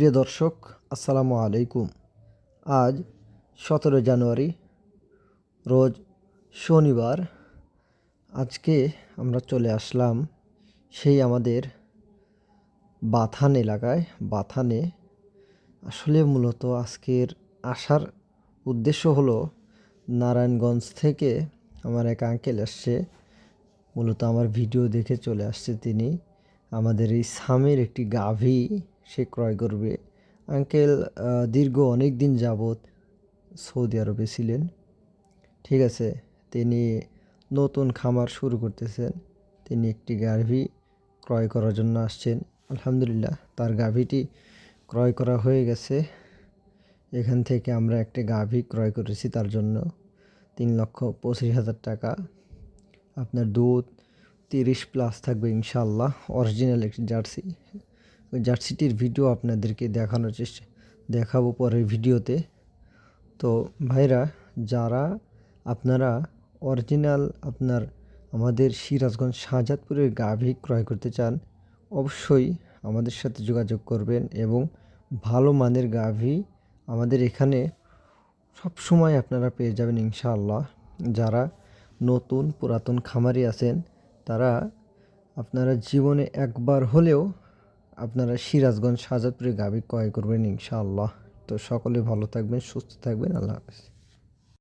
প্রিয় দর্শক, আসসালামু আলাইকুম। আজ 17 জানুয়ারি, রোজ শনিবার। আজকে আমরা চলে আসলাম সেই আমাদের বাথান এলাকায়। বাথানে আসলে মূলত আজকের আসার উদ্দেশ্য হলো, নারায়ণগঞ্জ থেকে আমার এক আঙ্কেল আসছে। মূলত আমার ভিডিও দেখে চলে আসছে তিনি। আমাদের এই সামের একটি গাভী সে ক্রয় করবে। আঙ্কেল দীর্ঘ অনেক দিন যাবৎ সৌদি আরবে ছিলেন। ঠিক আছে, তিনি নতুন খামার শুরু করতেছেন। তিনি একটি গাভী ক্রয় করার জন্য আসছেন। আলহামদুলিল্লাহ, তার গাভীটি ক্রয় করা হয়ে গেছে। এখান থেকে আমরা একটি গাভী ক্রয় করেছি তার জন্য 3,25,000 টাকা। আপনার দুধ 30+ থাকবে ইনশাআল্লাহ। অরিজিনাল একটি জার্সি। ওই জার্সিটির ভিডিও আপনাদেরকে দেখাবো পরের ভিডিওতে। তো ভাইরা, যারা আপনারা অরিজিনাল আমাদের সিরাজগঞ্জ শাহজাদপুরের গাভী ক্রয় করতে চান, অবশ্যই আমাদের সাথে যোগাযোগ করবেন এবং ভালো মানের গাভী আমাদের এখানে সবসময় আপনারা পেয়ে যাবেন ইনশাআল্লাহ। যারা নতুন পুরাতন খামারি আছেন, তারা আপনারা জীবনে একবার হলেও আপনারা সিরাজগঞ্জ শাহজাদপুরে গাভী ক্রয় করবেন ইনশাআল্লাহ। তো সকলে ভালো থাকবেন, সুস্থ থাকবেন। আল্লাহ হাফেজ।